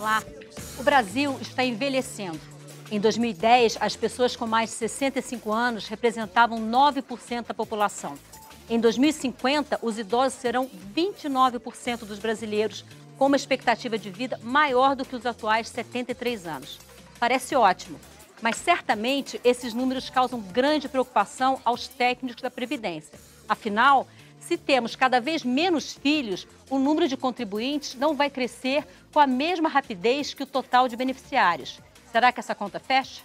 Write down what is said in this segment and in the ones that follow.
Olá. O Brasil está envelhecendo. Em 2010, as pessoas com mais de 65 anos representavam 9% da população. Em 2050, os idosos serão 29% dos brasileiros, com uma expectativa de vida maior do que os atuais 73 anos. Parece ótimo, mas certamente esses números causam grande preocupação aos técnicos da Previdência. Afinal, se temos cada vez menos filhos, o número de contribuintes não vai crescer com a mesma rapidez que o total de beneficiários. Será que essa conta fecha?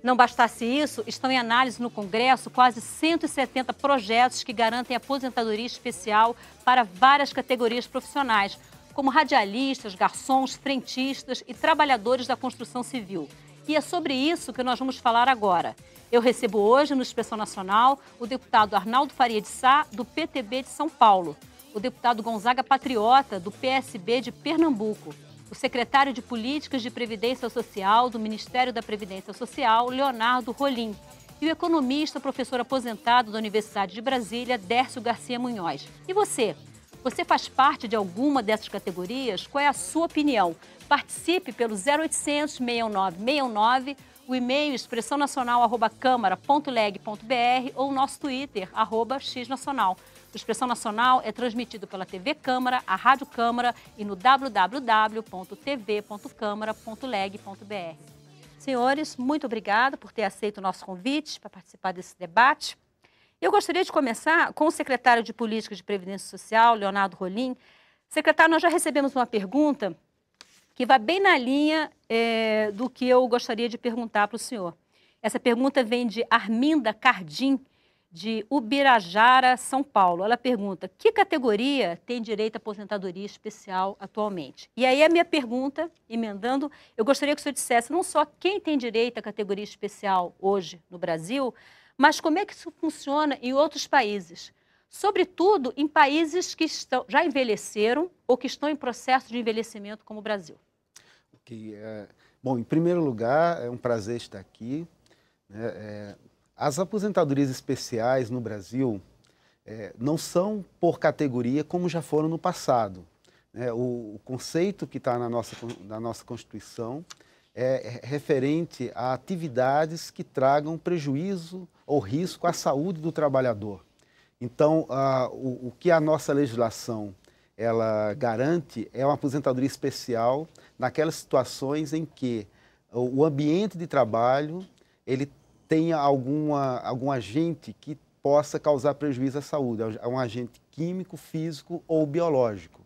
Não bastasse isso, estão em análise no Congresso quase 170 projetos que garantem aposentadoria especial para várias categorias profissionais, como radialistas, garçons, frentistas e trabalhadores da construção civil. E é sobre isso que nós vamos falar agora. Eu recebo hoje, no Expressão Nacional, o deputado Arnaldo Faria de Sá, do PTB de São Paulo, o deputado Gonzaga Patriota, do PSB de Pernambuco, o secretário de Políticas de Previdência Social do Ministério da Previdência Social, Leonardo Rolim, e o economista, professor aposentado da Universidade de Brasília, Dércio Garcia Munhoz. E você? Você faz parte de alguma dessas categorias? Qual é a sua opinião? Participe pelo 0800 69 69, o e-mail expressãonacional@câmara.leg.br ou o nosso Twitter, @xnacional. O Expressão Nacional é transmitido pela TV Câmara, a Rádio Câmara e no www.tv.câmara.leg.br. Senhores, muito obrigada por ter aceito o nosso convite para participar desse debate. Eu gostaria de começar com o secretário de Políticas de Previdência Social, Leonardo Rolim. Secretário, nós já recebemos uma pergunta que vai bem na linha do que eu gostaria de perguntar para o senhor. Essa pergunta vem de Arminda Cardim, de Ubirajara, São Paulo. Ela pergunta: que categoria tem direito à aposentadoria especial atualmente? E aí a minha pergunta, emendando, eu gostaria que o senhor dissesse não só quem tem direito à categoria especial hoje no Brasil, mas como é que isso funciona em outros países? Sobretudo em países que já envelheceram ou que estão em processo de envelhecimento, como o Brasil. Bom, em primeiro lugar, é um prazer estar aqui. As aposentadorias especiais no Brasil não são por categoria como já foram no passado. O conceito que está na nossa Constituição é referente a atividades que tragam prejuízo ou risco à saúde do trabalhador. Então, o que a nossa legislação ela garante é uma aposentadoria especial naquelas situações em que o ambiente de trabalho ele tenha algum agente que possa causar prejuízo à saúde, é um agente químico, físico ou biológico.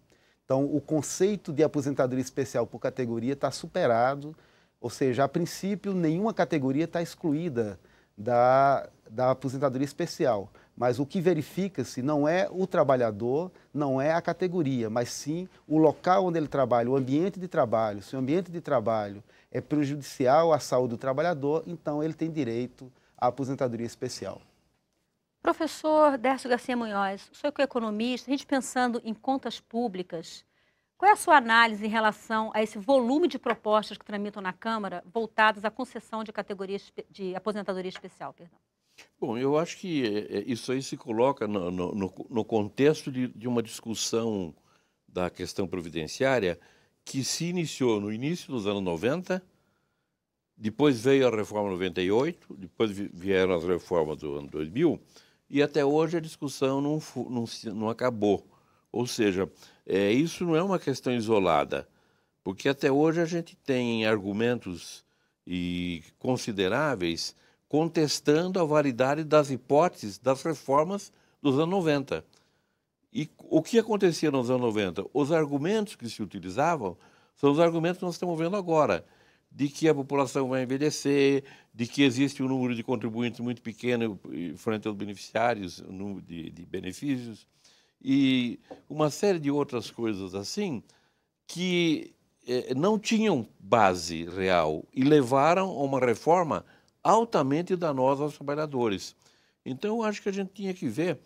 Então, o conceito de aposentadoria especial por categoria está superado, ou seja, a princípio, nenhuma categoria está excluída da aposentadoria especial. Mas o que verifica-se não é o trabalhador, não é a categoria, mas sim o local onde ele trabalha, o ambiente de trabalho. Se o ambiente de trabalho é prejudicial à saúde do trabalhador, então ele tem direito à aposentadoria especial. Professor Dércio Garcia Munhoz, o senhor que é economista, a gente pensando em contas públicas, qual é a sua análise em relação a esse volume de propostas que tramitam na Câmara voltadas à concessão de categorias de aposentadoria especial? Perdão. Bom, eu acho que isso aí se coloca no contexto de uma discussão da questão previdenciária que se iniciou no início dos anos 90, depois veio a reforma 98, depois vieram as reformas do ano 2000, e até hoje a discussão não acabou. Ou seja, isso não é uma questão isolada, porque até hoje a gente tem argumentos consideráveis contestando a validade das hipóteses das reformas dos anos 90. E o que acontecia nos anos 90? Os argumentos que se utilizavam são os argumentos que nós estamos vendo agora, de que a população vai envelhecer, de que existe um número de contribuintes muito pequeno frente aos beneficiários, o número de benefícios, e uma série de outras coisas assim, que não tinham base real e levaram a uma reforma altamente danosa aos trabalhadores. Então, eu acho que a gente tinha que ver,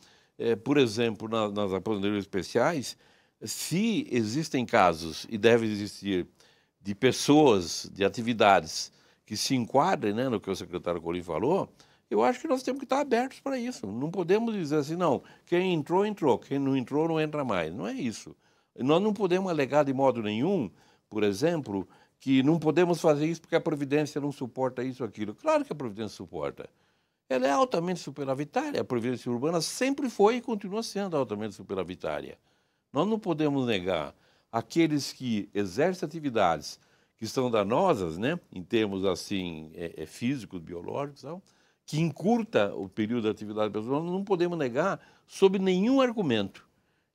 por exemplo, nas aposentadorias especiais, se existem casos, e deve existir, de pessoas, de atividades que se enquadrem, né, no que o secretário Colim falou, eu acho que nós temos que estar abertos para isso. Não podemos dizer assim, não, quem entrou, entrou, quem não entrou, não entra mais. Não é isso. Nós não podemos alegar de modo nenhum, por exemplo, que não podemos fazer isso porque a Previdência não suporta isso ou aquilo. Claro que a Previdência suporta. Ela é altamente superavitária. A Previdência Urbana sempre foi e continua sendo altamente superavitária. Nós não podemos negar aqueles que exercem atividades que são danosas, né, em termos assim físicos, biológicos, não? Que encurta o período da atividade pessoal, não podemos negar sob nenhum argumento.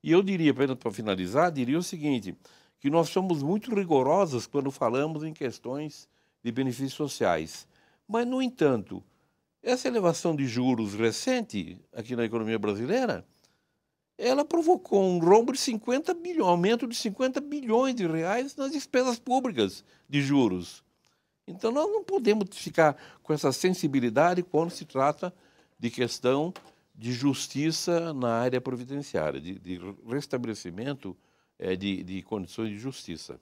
E eu diria, apenas para finalizar, diria o seguinte, que nós somos muito rigorosos quando falamos em questões de benefícios sociais. Mas, no entanto, essa elevação de juros recente aqui na economia brasileira, ela provocou um rombo de 50 bilhões, aumento de 50 bilhões de reais nas despesas públicas de juros. Então, nós não podemos ficar com essa sensibilidade quando se trata de questão de justiça na área previdenciária, de restabelecimento de condições de justiça.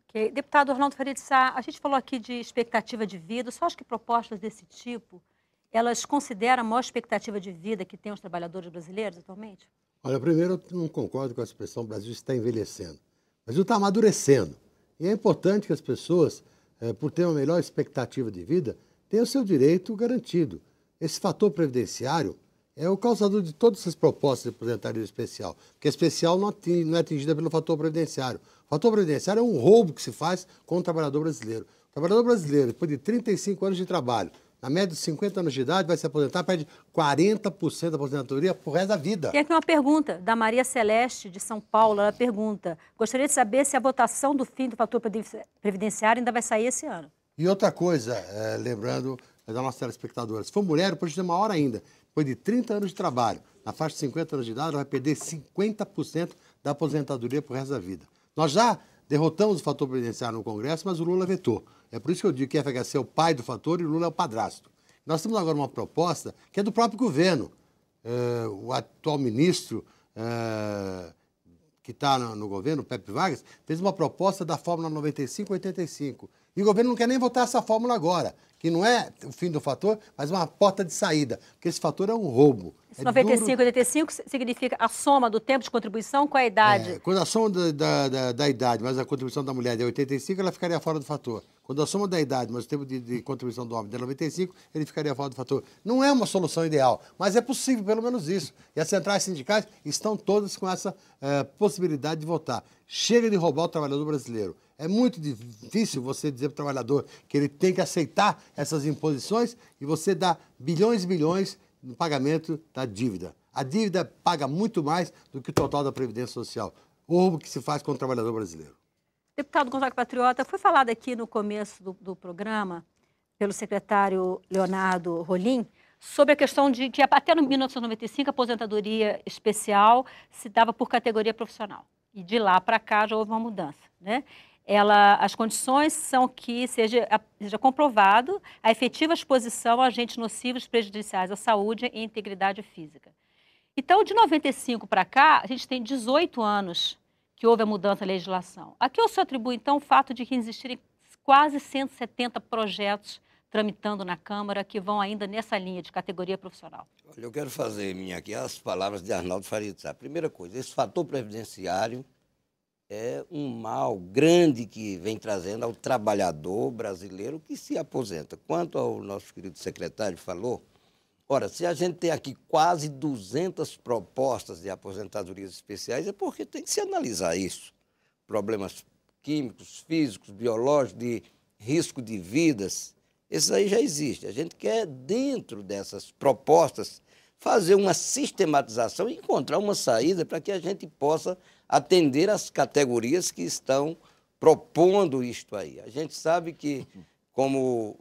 Ok. Deputado Arnaldo Faria de Sá, a gente falou aqui de expectativa de vida, só acho que propostas desse tipo, elas consideram a maior expectativa de vida que tem os trabalhadores brasileiros atualmente? Olha, primeiro, eu não concordo com a expressão "o Brasil está envelhecendo". O Brasil está amadurecendo. E é importante que as pessoas, por ter uma melhor expectativa de vida, tenham o seu direito garantido. Esse fator previdenciário é o causador de todas essas propostas de aposentadoria especial, porque a especial não é atingida pelo fator previdenciário. O fator previdenciário é um roubo que se faz com o trabalhador brasileiro. O trabalhador brasileiro, depois de 35 anos de trabalho, na média de 50 anos de idade, vai se aposentar, perde 40% da aposentadoria pro resto da vida. Tem aqui uma pergunta da Maria Celeste, de São Paulo. Ela pergunta, gostaria de saber se a votação do fim do fator previdenciário ainda vai sair esse ano. E outra coisa, lembrando da nossa telespectadora, se for mulher, pode ter maior ainda. Depois de 30 anos de trabalho, na faixa de 50 anos de idade, ela vai perder 50% da aposentadoria pro resto da vida. Nós já derrotamos o fator previdenciário no Congresso, mas o Lula vetou. É por isso que eu digo que o FHC é o pai do fator e o Lula é o padrasto. Nós temos agora uma proposta que é do próprio governo. O atual ministro que está no governo, o Pepe Vargas, fez uma proposta da fórmula 95-85. E o governo não quer nem votar essa fórmula agora, que não é o fim do fator, mas uma porta de saída, porque esse fator é um roubo. Esse 95-85 significa a soma do tempo de contribuição com a idade. Quando a soma da idade, mas a contribuição da mulher é 85, ela ficaria fora do fator. Quando a soma da idade, mas o tempo de contribuição do homem é 95, ele ficaria fora do fator. Não é uma solução ideal, mas é possível, pelo menos isso. E as centrais sindicais estão todas com essa possibilidade de votar. Chega de roubar o trabalhador brasileiro. É muito difícil você dizer para o trabalhador que ele tem que aceitar essas imposições e você dá bilhões e bilhões no pagamento da dívida. A dívida paga muito mais do que o total da Previdência Social. O roubo que se faz com o trabalhador brasileiro. Deputado Gonzaga Patriota, foi falado aqui no começo do programa, pelo secretário Leonardo Rolim, sobre a questão de que até no 1995 a aposentadoria especial se dava por categoria profissional. E de lá para cá já houve uma mudança, né? As condições são que seja comprovado a efetiva exposição a agentes nocivos prejudiciais à saúde e integridade física. Então, de 95 para cá, a gente tem 18 anos que houve a mudança da legislação. A que o senhor atribui, então, o fato de que existirem quase 170 projetos tramitando na Câmara que vão ainda nessa linha de categoria profissional? Olha, eu quero fazer aqui as palavras de Arnaldo Faria de Sá. Primeira coisa, esse fator previdenciário é um mal grande que vem trazendo ao trabalhador brasileiro que se aposenta. Quanto ao nosso querido secretário falou, ora, se a gente tem aqui quase 200 propostas de aposentadorias especiais, é porque tem que se analisar isso. Problemas químicos, físicos, biológicos, de risco de vidas, esses aí já existem. A gente quer, dentro dessas propostas, fazer uma sistematização e encontrar uma saída para que a gente possa atender as categorias que estão propondo isto aí. A gente sabe que, como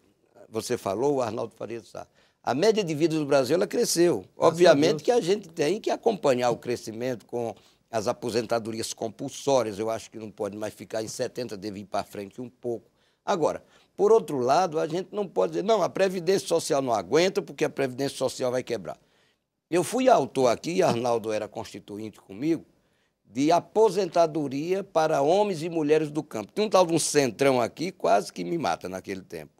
você falou, o Arnaldo Faria de Sá, a média de vida do Brasil ela cresceu. Obviamente que a gente tem que acompanhar o crescimento com as aposentadorias compulsórias. Eu acho que não pode mais ficar em 70, deve ir para frente um pouco. Agora, por outro lado, a gente não pode dizer, não, a Previdência Social não aguenta porque a Previdência Social vai quebrar. Eu fui autor aqui, Arnaldo era constituinte comigo, de aposentadoria para homens e mulheres do campo. Tem um tal de um centrão aqui, quase que me mata naquele tempo.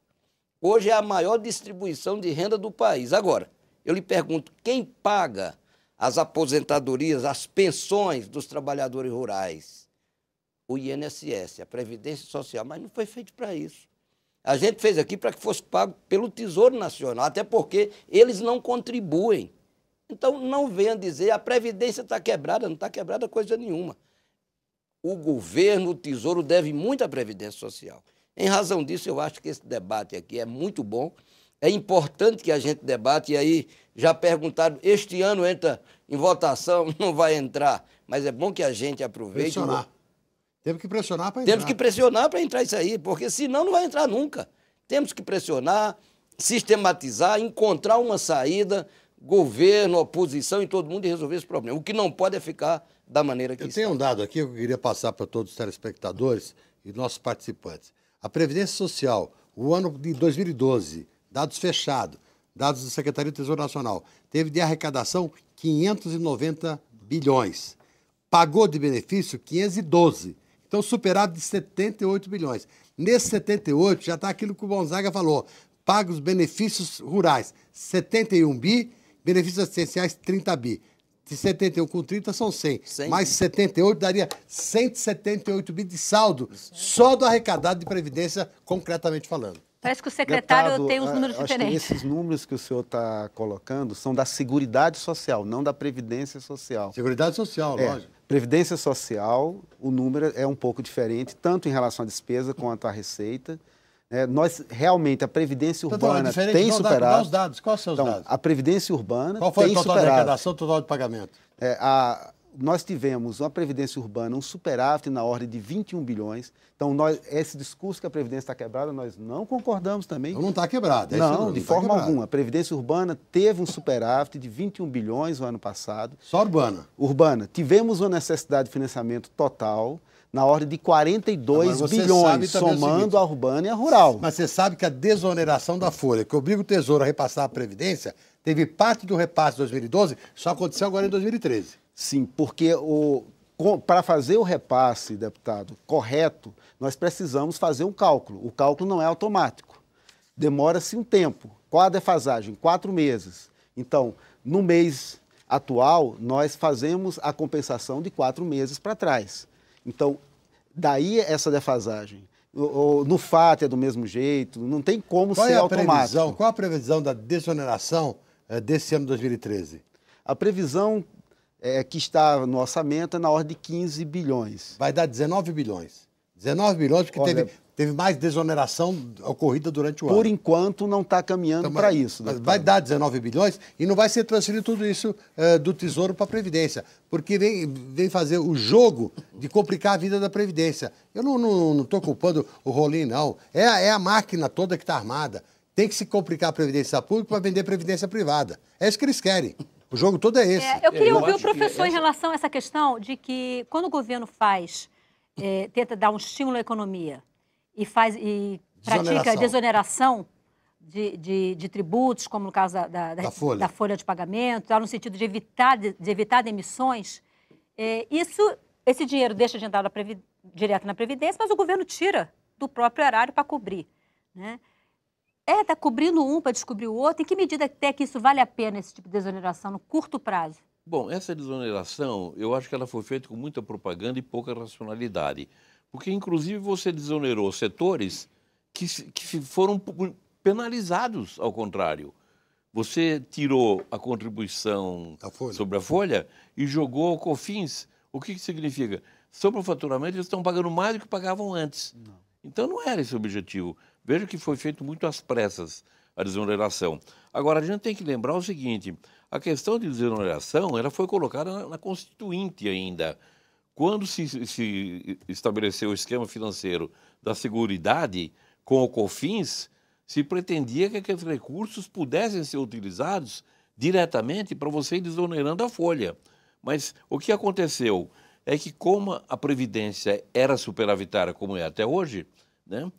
Hoje é a maior distribuição de renda do país. Agora, eu lhe pergunto, quem paga as aposentadorias, as pensões dos trabalhadores rurais? o INSS, a Previdência Social, mas não foi feito para isso. A gente fez aqui para que fosse pago pelo Tesouro Nacional, até porque eles não contribuem. Então, não venham dizer a Previdência está quebrada, não está quebrada coisa nenhuma. O governo, o Tesouro, deve muito à Previdência Social. Em razão disso, eu acho que esse debate aqui é muito bom. É importante que a gente debate, e aí já perguntaram, este ano entra em votação, não vai entrar, mas é bom que a gente aproveite. Pressionar. Temos que pressionar para entrar. Temos que pressionar para entrar isso aí, porque senão não vai entrar nunca. Temos que pressionar, sistematizar, encontrar uma saída, governo, oposição e todo mundo, e resolver esse problema. O que não pode é ficar da maneira que está. Eu tenho um dado aqui que eu queria passar para todos os telespectadores e nossos participantes. A Previdência Social, o ano de 2012, dados fechados, dados da Secretaria do Tesouro Nacional, teve de arrecadação 590 bilhões. Pagou de benefício 512. Então, superávit de 78 bilhões. Nesse 78, já está aquilo que o Gonzaga falou. Paga os benefícios rurais, 71 bi, benefícios assistenciais, 30 bi. De 71 com 30 são 100. Mais 78 daria 178 bi de saldo, só do arrecadado de Previdência, concretamente falando. Parece que o secretário Deputado, tem uns números diferentes. Acho que esses números que o senhor está colocando são da Seguridade Social, não da Previdência Social. Seguridade Social, lógico. Previdência Social, o número é um pouco diferente, tanto em relação à despesa quanto à receita. Nós, realmente, a Previdência Urbana tem superado. Dá os dados, quais são os dados? A Previdência Urbana Qual foi tem o total superado. de arrecadação, total de pagamento? Nós tivemos uma Previdência Urbana, um superávit na ordem de 21 bilhões. Então, esse discurso que a Previdência está quebrada, nós não concordamos também. Então não está quebrada. Não, de forma alguma. A Previdência Urbana teve um superávit de 21 bilhões no ano passado. Só urbana? Urbana. Tivemos uma necessidade de financiamento total na ordem de 42 bilhões, somando a urbana e a rural. Mas você sabe que a desoneração da folha, que obriga o Tesouro a repassar a Previdência, teve parte do repasse de 2012, só aconteceu agora em 2013. Sim, porque para fazer o repasse, deputado, correto, nós precisamos fazer um cálculo. O cálculo não é automático. Demora-se um tempo. Qual a defasagem? 4 meses. Então, no mês atual, nós fazemos a compensação de 4 meses para trás. Então, daí essa defasagem. No FAT é do mesmo jeito, não tem como ser automático. Qual a previsão da desoneração desse ano de 2013? A previsão que está no orçamento é na ordem de 15 bilhões. Vai dar 19 bilhões. 19 bilhões porque teve mais desoneração ocorrida durante o ano. Por enquanto não está caminhando para isso. Mas vai dar 19 bilhões e não vai ser transferido tudo isso do Tesouro para a Previdência, porque vem fazer o jogo de complicar a vida da Previdência. Eu não estou culpando o Rolim, não. É a máquina toda que está armada. Tem que se complicar a Previdência Pública para vender Previdência Privada. É isso que eles querem. O jogo todo é esse. Eu queria ouvir o professor em relação a essa questão de que quando o governo tenta dar um estímulo à economia e pratica desoneração de tributos, como no caso da folha de pagamento, no sentido de evitar demissões, esse dinheiro deixa de entrar direto na Previdência, mas o governo tira do próprio erário para cobrir, né? Está cobrindo um para descobrir o outro. Em que medida até que isso vale a pena, esse tipo de desoneração, no curto prazo? Bom, essa desoneração, eu acho que ela foi feita com muita propaganda e pouca racionalidade. Porque, inclusive, você desonerou setores que foram penalizados, ao contrário. Você tirou a contribuição sobre a folha e jogou ao COFINS. O que significa? Sobre o faturamento, eles estão pagando mais do que pagavam antes. Não. Então, não era esse o objetivo. Veja que foi feito muito às pressas a desoneração. Agora, a gente tem que lembrar o seguinte, a questão de desoneração ela foi colocada na Constituinte ainda. Quando se estabeleceu o esquema financeiro da Seguridade com o COFINS, se pretendia que aqueles recursos pudessem ser utilizados diretamente para você ir desonerando a folha. Mas o que aconteceu é que, como a Previdência era superavitária, como é até hoje, né?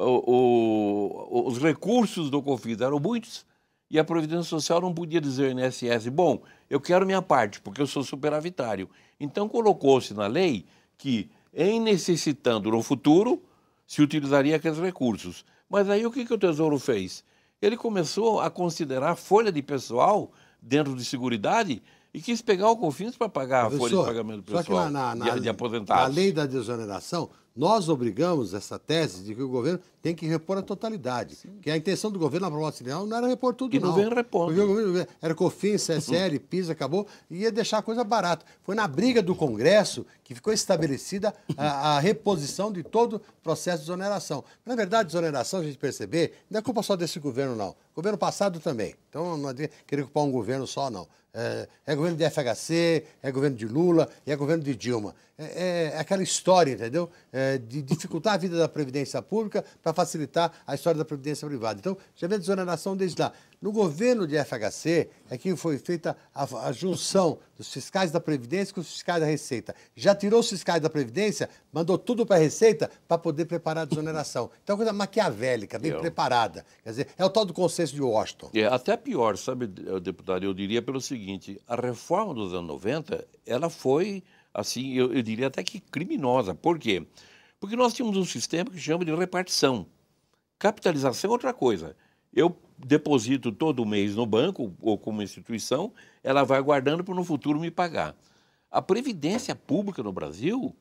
Os recursos do COFINS eram muitos e a Previdência Social não podia dizer ao INSS, bom, eu quero minha parte, porque eu sou superavitário. Então, colocou-se na lei que, em necessitando no futuro, se utilizaria aqueles recursos. Mas aí o que o Tesouro fez? Ele começou a considerar a folha de pessoal dentro de Seguridade e quis pegar o COFINS para pagar a folha de pagamento pessoal só que de aposentados. Na lei da desoneração, nós obrigamos essa tese de que o governo tem que repor a totalidade. Que a intenção do governo na proposta inicial não era repor tudo, não. E não vem repondo. Porque o governo era COFINS, CSL, PIS, acabou, e ia deixar a coisa barata. Foi na briga do Congresso que ficou estabelecida a reposição de todo o processo de desoneração. Na verdade, desoneração, a gente perceber, não é culpa só desse governo, não. Governo passado também. Então, não adianta querer culpar um governo só, não. É governo de FHC, é governo de Lula e é governo de Dilma. É aquela história, entendeu? De dificultar a vida da Previdência Pública para facilitar a história da Previdência Privada. Então, já vem a desoneração desde lá. No governo de FHC é que foi feita a junção dos fiscais da Previdência com os fiscais da Receita. Já tirou os fiscais da Previdência, mandou tudo para a Receita para poder preparar a desoneração. Então, é uma coisa maquiavélica, bem preparada. Quer dizer, é o tal do consenso de Washington. É até pior, sabe, deputado, eu diria pelo seguinte, a reforma dos anos 90, ela foi, assim, eu diria até que criminosa. Por quê? Porque nós tínhamos um sistema que chama de repartição. Capitalização é outra coisa. Eu deposito todo mês no banco ou como instituição, ela vai guardando para no futuro me pagar. A previdência pública no Brasil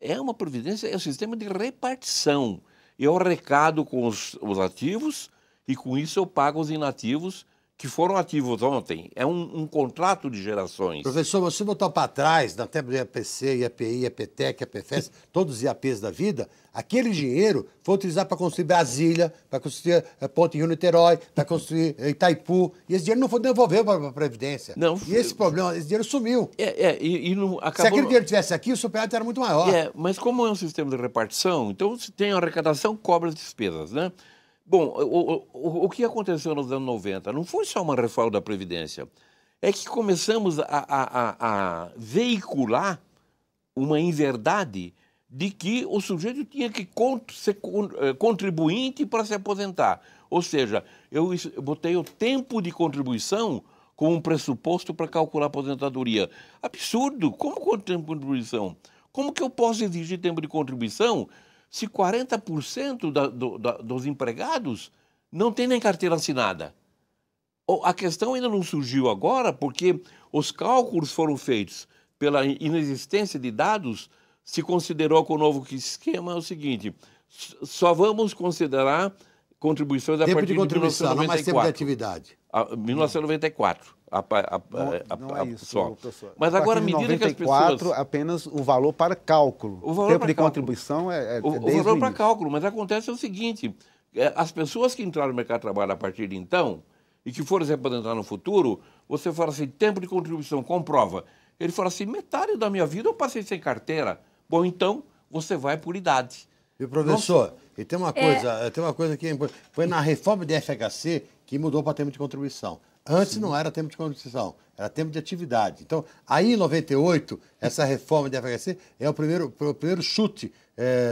é uma previdência, é um sistema de repartição. Eu arrecado com os ativos e com isso eu pago os inativos que foram ativos ontem. É um contrato de gerações. Professor, você botar para trás, na tempo do IAPC, IAPI, IAPTEC, IAPFES, todos os IAPs da vida, aquele dinheiro foi utilizado para construir Brasília, para construir Ponte Rio-Niterói, para construir Itaipu, e esse dinheiro não foi devolvido para a Previdência. Não, e esse problema, esse dinheiro sumiu. E não, acabou... Se aquele dinheiro tivesse aqui, o superávit era muito maior. Mas como é um sistema de repartição, então se tem a arrecadação, cobra as despesas, né? Bom, o que aconteceu nos anos 90 não foi só uma reforma da Previdência, é que começamos a veicular uma inverdade de que o sujeito tinha que ser contribuinte para se aposentar. Ou seja, eu botei o tempo de contribuição como um pressuposto para calcular a aposentadoria. Absurdo! Como tempo de contribuição? Como que eu posso exigir tempo de contribuição se 40% dos empregados não tem nem carteira assinada? A questão ainda não surgiu agora porque os cálculos foram feitos pela inexistência de dados. Se considerou que o novo esquema é o seguinte, só vamos considerar contribuições a partir de 1994. Não mais tempo de atividade. 1994. Não é isso, só. Professor. Mas agora, à medida que as pessoas... apenas o valor para cálculo. O tempo de contribuição o valor para cálculo, mas acontece o seguinte, as pessoas que entraram no mercado de trabalho a partir de então e que forem se aposentar no futuro, você fala assim, tempo de contribuição, comprova. Ele fala assim, metade da minha vida eu passei sem carteira. Bom, então, você vai por idade. E, professor, e tem uma coisa que é importante. Foi na reforma de FHC que mudou para tempo de contribuição. Antes não era tempo de contribuição, era tempo de atividade. Então, aí em 98, essa reforma de FHC é o primeiro chute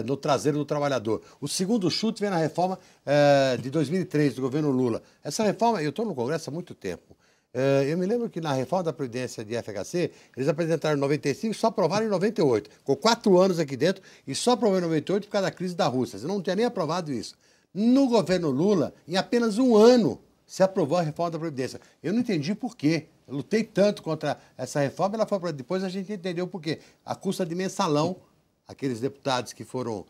no traseiro do trabalhador. O segundo chute vem na reforma de 2003, do governo Lula. Essa reforma, eu estou no Congresso há muito tempo. Eu me lembro que na reforma da Previdência de FHC, eles apresentaram em 95 e só aprovaram em 98. Ficou 4 anos aqui dentro e só aprovaram em 98 por causa da crise da Rússia. Eles não tinham nem aprovado isso. No governo Lula, em apenas um ano, se aprovou a reforma da Previdência. Eu não entendi por quê. Eu lutei tanto contra essa reforma, ela foi para depois a gente entendeu por quê. A custa de mensalão, aqueles deputados que foram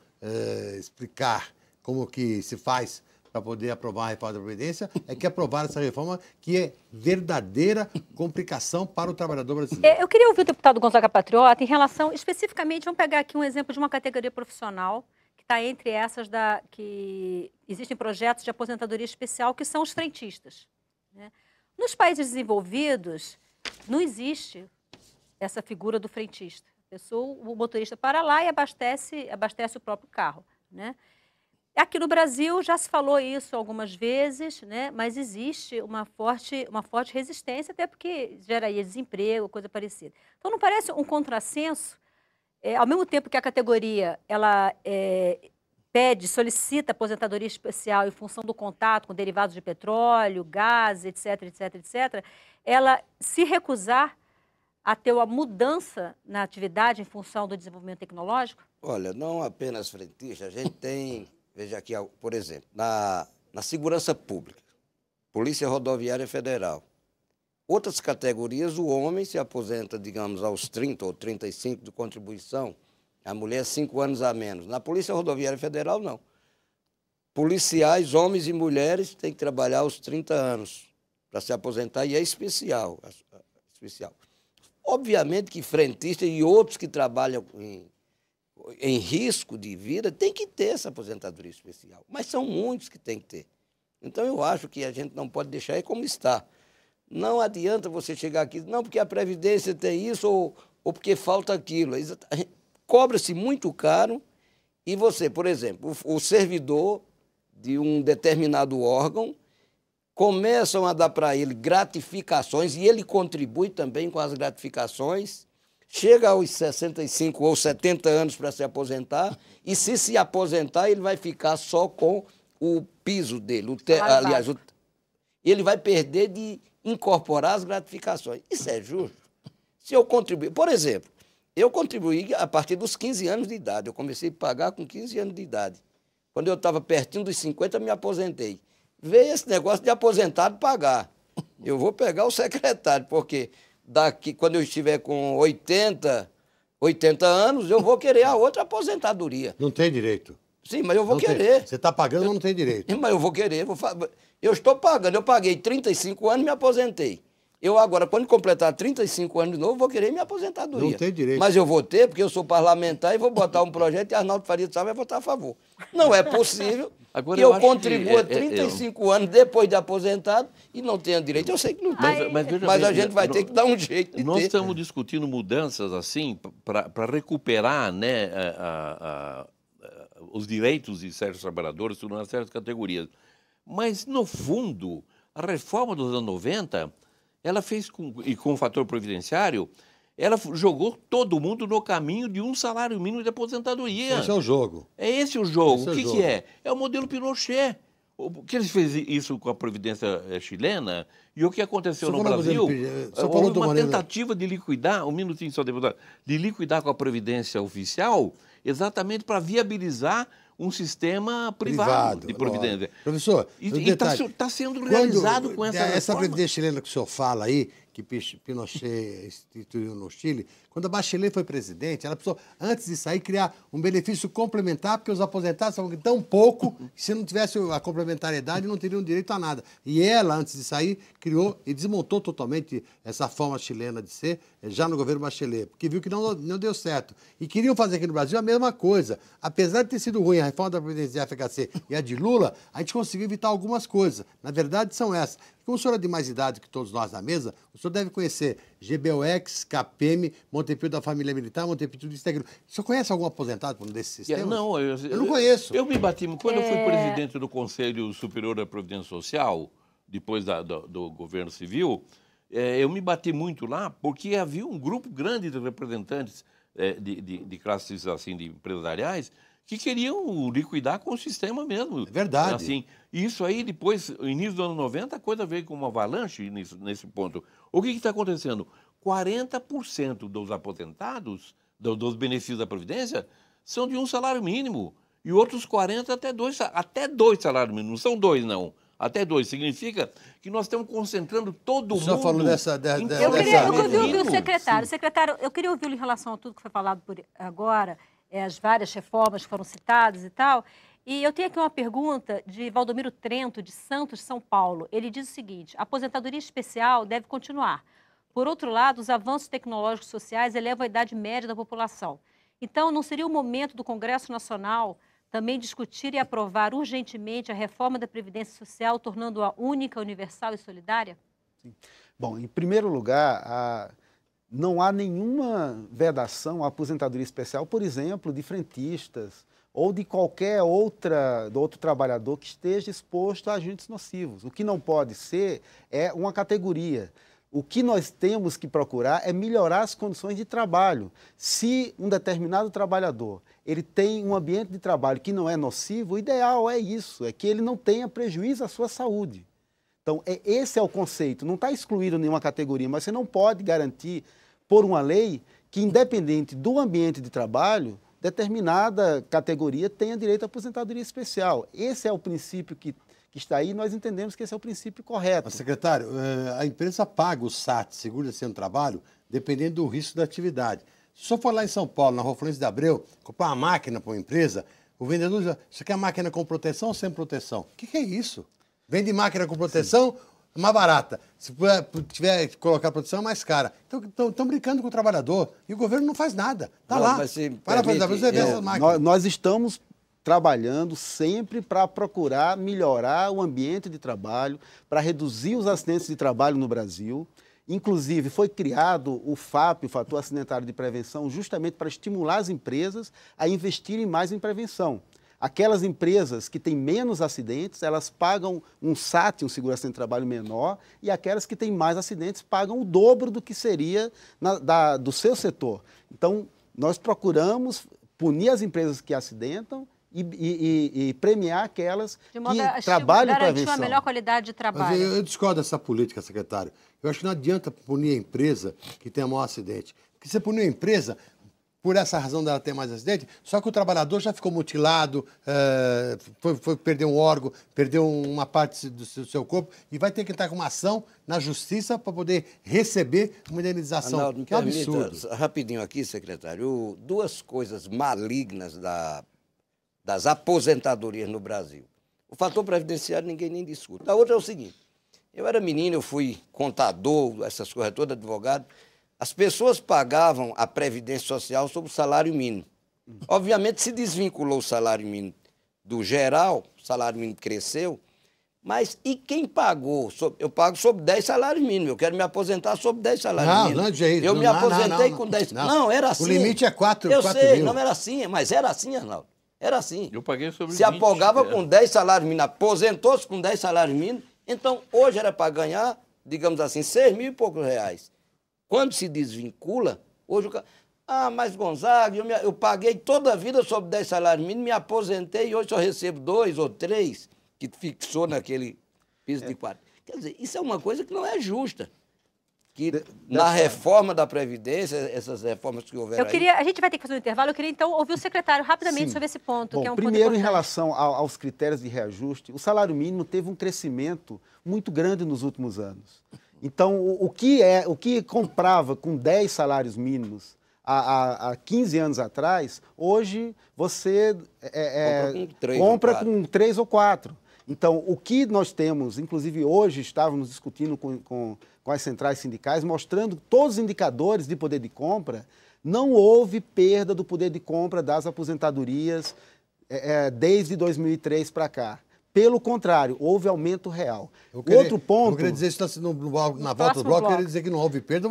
explicar como que se faz para poder aprovar a reforma da Previdência, é que aprovaram essa reforma que é verdadeira complicação para o trabalhador brasileiro. Eu queria ouvir o deputado Gonzaga Patriota em relação, especificamente, vamos pegar aqui um exemplo de uma categoria profissional que está entre essas que existem projetos de aposentadoria especial, que são os frentistas, né? Nos países desenvolvidos, não existe essa figura do frentista. O motorista para lá e abastece o próprio carro, né? Aqui no Brasil já se falou isso algumas vezes, né? Mas existe uma forte resistência, até porque geraria desemprego, coisa parecida. Então, não parece um contrassenso, ao mesmo tempo que a categoria ela solicita aposentadoria especial em função do contato com derivados de petróleo, gás, etc., etc., etc., ela se recusar a ter uma mudança na atividade em função do desenvolvimento tecnológico? Olha, não apenas frentista, a gente tem... Veja aqui, por exemplo, na segurança pública, Polícia Rodoviária Federal, Outras categorias, o homem se aposenta, digamos, aos 30 ou 35 de contribuição, a mulher 5 anos a menos. Na Polícia Rodoviária Federal, não. Policiais, homens e mulheres, têm que trabalhar aos 30 anos para se aposentar, e é especial. Obviamente que frentista e outros que trabalham em risco de vida têm que ter essa aposentadoria especial, mas são muitos que têm que ter. Então, eu acho que a gente não pode deixar aí como está. Não adianta você chegar aqui, não, porque a Previdência tem isso ou porque falta aquilo. Cobra-se muito caro e você, por exemplo, o servidor de um determinado órgão, começam a dar para ele gratificações e ele contribui também com as gratificações, chega aos 65 ou 70 anos para se aposentar e se aposentar ele vai ficar só com o piso dele, aliás, ele vai perder de incorporar as gratificações. Isso é justo? Se eu contribuir, por exemplo, eu contribuí a partir dos 15 anos de idade, eu comecei a pagar com 15 anos de idade. Quando eu estava pertinho dos 50, me aposentei. Veio esse negócio de aposentado pagar. Eu vou pegar o secretário, porque daqui, quando eu estiver com 80 anos, eu vou querer a outra aposentadoria. Não tem direito. Sim, mas eu vou querer. Você está pagando, mas não tem direito. Mas eu vou querer. Eu estou pagando. Eu paguei 35 anos e me aposentei. Eu agora, quando completar 35 anos de novo, vou querer minha aposentadoria. Não tem direito. Mas eu vou ter, porque eu sou parlamentar e vou botar um projeto e Arnaldo Faria de Sá vai votar a favor. Não é possível Agora, que eu contribua 35 anos depois de aposentado e não tenha direito. Eu sei que não tem. Mas a gente vai ter que dar um jeito de nós ter. estamos discutindo mudanças assim para recuperar, né, os direitos de certos trabalhadores, tudo nas certas categorias. Mas, no fundo, a reforma dos anos 90... ela fez, com o fator previdenciário, ela jogou todo mundo no caminho de um salário mínimo de aposentadoria. Esse é o jogo. É esse o jogo. Esse o que é? É o modelo Pinochet. Que ele fez isso com a Previdência chilena, e o que aconteceu no Brasil, houve uma tentativa de liquidar, um minutinho só, deputado, de liquidar com a Previdência oficial, exatamente para viabilizar um sistema privado de previdência. Professor, e está sendo realizado com essa reforma. Essa Previdência chilena que o senhor fala aí, que Pinochet instituiu no Chile, quando a Bachelet foi presidente, ela precisou, antes de sair, criar um benefício complementar, porque os aposentados estavam tão pouco que se não tivesse a complementariedade não teriam direito a nada. E ela, antes de sair, criou e desmontou totalmente essa forma chilena de ser, já no governo Bachelet, porque viu que não deu certo. E queriam fazer aqui no Brasil a mesma coisa. Apesar de ter sido ruim a reforma da Previdência FHC e a de Lula, a gente conseguiu evitar algumas coisas. Na verdade, são essas. Como o senhor é de mais idade que todos nós na mesa, o senhor deve conhecer GBOX, CAPEM, Montepio da Família Militar, Montepio do Integro. O senhor conhece algum aposentado desses sistemas? Não, eu não conheço. Eu me bati, quando eu fui presidente do Conselho Superior da Previdência Social, depois do governo civil, eu me bati muito lá porque havia um grupo grande de representantes de classes assim, de empresariais que queriam liquidar com o sistema mesmo. É verdade. Assim, isso aí, depois, no início dos anos 90, a coisa veio com uma avalanche nesse ponto. O que está acontecendo? 40% dos aposentados, dos benefícios da Previdência, são de um salário mínimo. E outros 40% até dois salários mínimos. Não são dois, não. Até dois. Significa que nós estamos concentrando todo mundo... O senhor falou Eu queria ouvir o secretário. Secretário, eu queria ouvi-lo em relação a tudo que foi falado por agora, as várias reformas que foram citadas e tal. E eu tenho aqui uma pergunta de Valdomiro Trento, de Santos, São Paulo. Ele diz o seguinte: a aposentadoria especial deve continuar. Por outro lado, os avanços tecnológicos e sociais elevam a idade média da população. Então, não seria o momento do Congresso Nacional também discutir e aprovar urgentemente a reforma da Previdência Social, tornando-a única, universal e solidária? Sim. Bom, em primeiro lugar, não há nenhuma vedação à aposentadoria especial, por exemplo, de frentistas ou de qualquer outro trabalhador que esteja exposto a agentes nocivos. O que não pode ser é uma categoria. O que nós temos que procurar é melhorar as condições de trabalho. Se um determinado trabalhador ele tem um ambiente de trabalho que não é nocivo, o ideal é isso, é que ele não tenha prejuízo à sua saúde. Então, esse é o conceito. Não está excluído nenhuma categoria, mas você não pode garantir, por uma lei, que independente do ambiente de trabalho, determinada categoria tenha direito à aposentadoria especial. Esse é o princípio que que está aí, nós entendemos que esse é o princípio correto. Mas, secretário, a empresa paga o SAT, Seguro-Desemprego no Trabalho, dependendo do risco da atividade. Se o senhor for lá em São Paulo, na Rua Florência de Abreu, comprar uma máquina para uma empresa, o vendedor diz, você quer máquina com proteção ou sem proteção? O que é isso? Vende máquina com proteção, mais barata. Se tiver que colocar proteção, é mais cara. Então, estão brincando com o trabalhador. E o governo não faz nada. Está lá. Para fazer essas máquinas. Nós estamos trabalhando sempre para procurar melhorar o ambiente de trabalho, para reduzir os acidentes de trabalho no Brasil. Inclusive, foi criado o FAP, o Fator Acidentário de Prevenção, justamente para estimular as empresas a investirem mais em prevenção. Aquelas empresas que têm menos acidentes, elas pagam um SAT, um seguro-acidente de trabalho menor, e aquelas que têm mais acidentes pagam o dobro do que seria do seu setor. Então, nós procuramos punir as empresas que acidentam e premiar aquelas que trabalham em prevenção. Garantir uma melhor qualidade de trabalho. Mas eu discordo dessa política, secretário. Eu acho que não adianta punir a empresa que tem o maior acidente. Porque você punir a empresa, por essa razão dela ter mais acidente, só que o trabalhador já ficou mutilado, foi perder um órgão, perdeu uma parte do seu corpo e vai ter que entrar com uma ação na justiça para poder receber uma indenização. Arnaldo, que é um absurdo. Rapidinho aqui, secretário, duas coisas malignas das aposentadorias no Brasil. O fator previdenciário ninguém nem discute. A outra é o seguinte, eu era menino, eu fui contador, essas coisas todas, advogado. As pessoas pagavam a Previdência Social sobre o salário mínimo. Obviamente, se desvinculou o salário mínimo do geral, o salário mínimo cresceu, mas e quem pagou? Eu pago sobre 10 salários mínimos, eu quero me aposentar sobre 10 salários mínimos. Não, jeito. Eu me aposentei com 10. Não, era assim. O limite é 4 Eu sei, mil. não era assim, mas era assim, Arnaldo. Era assim. Eu paguei sobre Se 20, apagava com 10 salários mínimos, aposentou-se com 10 salários mínimos, então hoje era para ganhar, digamos assim, 6 mil e poucos reais. Quando se desvincula, hoje o cara... mas Gonzaga, eu paguei toda a vida sobre 10 salários mínimos, me aposentei e hoje só recebo 2 ou 3, que fixou naquele piso de 4. Quer dizer, isso é uma coisa que não é justa. Que na reforma da Previdência, essas reformas que houveram a gente vai ter que fazer um intervalo, eu queria então ouvir o secretário rapidamente sobre esse ponto, Bom, que é um primeiro, ponto em importante. relação aos critérios de reajuste, o salário mínimo teve um crescimento muito grande nos últimos anos. Então, o que comprava com 10 salários mínimos há 15 anos atrás, hoje você compra com 3 ou 4. Então, o que nós temos, inclusive hoje estávamos discutindo com as centrais sindicais, mostrando todos os indicadores de poder de compra, não houve perda do poder de compra das aposentadorias desde 2003 para cá. Pelo contrário, houve aumento real. Outro ponto... Eu queria dizer isso na volta do bloco, eu queria dizer que não houve perda, eu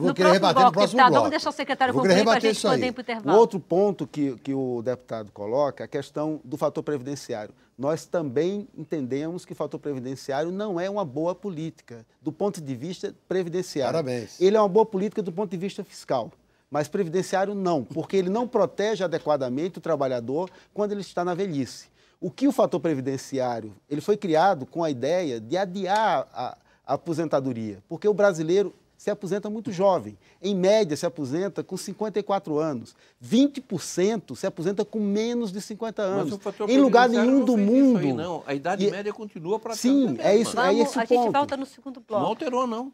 vou querer rebater no próximo bloco. Vamos deixar o secretário concluir para a gente poder ir para o intervalo. Outro ponto que o deputado coloca é a questão do fator previdenciário. Nós também entendemos que o fator previdenciário não é uma boa política do ponto de vista previdenciário. Parabéns. Ele é uma boa política do ponto de vista fiscal, mas previdenciário não, porque ele não protege adequadamente o trabalhador quando ele está na velhice. O que o fator previdenciário, ele foi criado com a ideia de adiar a aposentadoria, porque o brasileiro se aposenta muito jovem. Em média, se aposenta com 54 anos. 20% se aposenta com menos de 50 anos. Em lugar nenhum do mundo. Aí, não. A idade média continua praticamente. Sim, é esse o ponto. A gente volta no segundo bloco. Não alterou, não.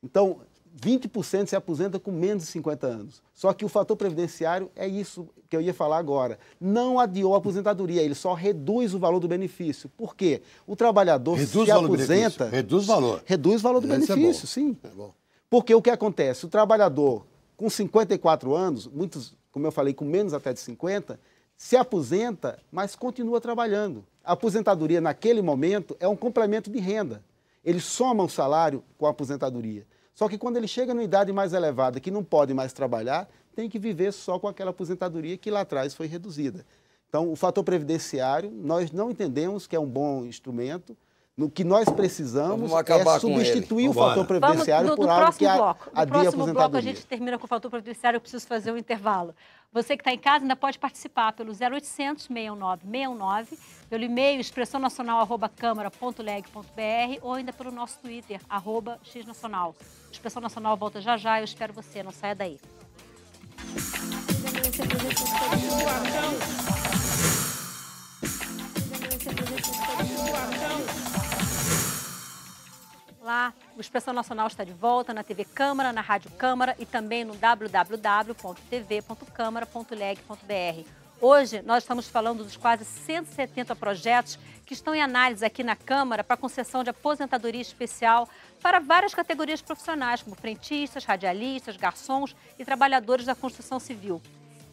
Então, 20% se aposenta com menos de 50 anos. Só que o fator previdenciário é isso que eu ia falar agora. Não adiou a aposentadoria, ele só reduz o valor do benefício. Por quê? O trabalhador se aposenta... Reduz o valor. Reduz o valor do benefício, sim. É bom. Porque o que acontece? O trabalhador com 54 anos, muitos, como eu falei, com menos até de 50, se aposenta, mas continua trabalhando. A aposentadoria, naquele momento, é um complemento de renda. Ele soma o salário com a aposentadoria. Só que quando ele chega numa idade mais elevada, que não pode mais trabalhar, tem que viver só com aquela aposentadoria que lá atrás foi reduzida. Então, o fator previdenciário, nós não entendemos que é um bom instrumento. No que nós precisamos é substituir o fator previdenciário por algo que adia a aposentadoria. No próximo bloco, a gente termina com o fator previdenciário, eu preciso fazer um intervalo. Você que está em casa ainda pode participar pelo 0800 69 69, pelo e-mail expressãonacional@câmara.leg.br ou ainda pelo nosso Twitter, @xnacional. Expressão Nacional volta já já, eu espero você, não saia daí. Olá, o Expressão Nacional está de volta na TV Câmara, na Rádio Câmara e também no www.tv.câmara.leg.br. Hoje nós estamos falando dos quase 170 projetos que estão em análise aqui na Câmara para concessão de aposentadoria especial para várias categorias profissionais, como frentistas, radialistas, garçons e trabalhadores da construção civil.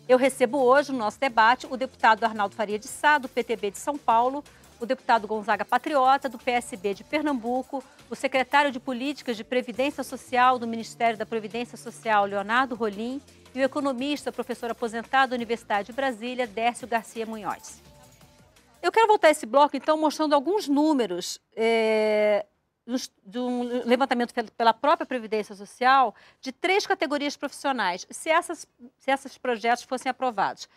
Eu recebo hoje no nosso debate o deputado Arnaldo Faria de Sá, do PTB de São Paulo, o deputado Gonzaga Patriota, do PSB de Pernambuco, o secretário de Políticas de Previdência Social do Ministério da Previdência Social, Leonardo Rolim, e o economista, professor aposentado da Universidade de Brasília, Dércio Garcia Munhoz. Eu quero voltar a esse bloco, então, mostrando alguns números de um levantamento pela própria Previdência Social de 3 categorias profissionais, se esses projetos fossem aprovados.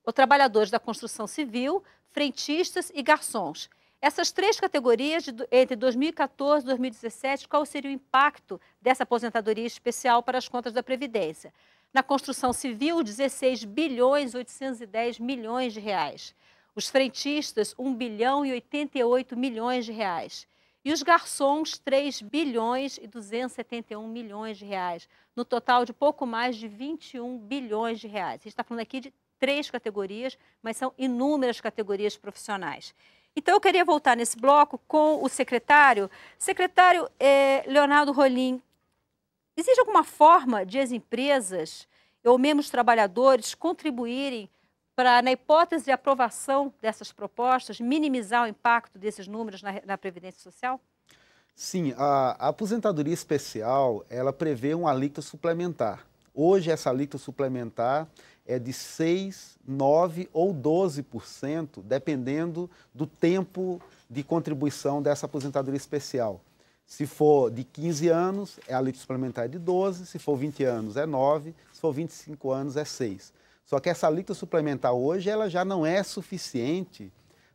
Os trabalhadores da construção civil, frentistas e garçons. Essas 3 categorias, entre 2014 e 2017, qual seria o impacto dessa aposentadoria especial para as contas da Previdência? Na construção civil, 16 bilhões 810 milhões de reais. Os frentistas, 1 bilhão e 88 milhões de reais. E os garçons, 3 bilhões e 271 milhões de reais. No total de pouco mais de 21 bilhões de reais. A gente está falando aqui de 3 categorias, mas são inúmeras categorias profissionais. Então, eu queria voltar nesse bloco com o secretário. Secretário Leonardo Rolim, existe alguma forma de as empresas ou mesmo os trabalhadores contribuírem para, na hipótese de aprovação dessas propostas, minimizar o impacto desses números na Previdência Social? Sim, a aposentadoria especial, ela prevê uma alíquota suplementar. Hoje, essa alíquota suplementar é de 6%, 9% ou 12%, dependendo do tempo de contribuição dessa aposentadoria especial. Se for de 15 anos, a alíquota suplementar é de 12%, se for 20 anos é 9%, se for 25 anos é 6%. Só que essa alíquota suplementar hoje ela já não é suficiente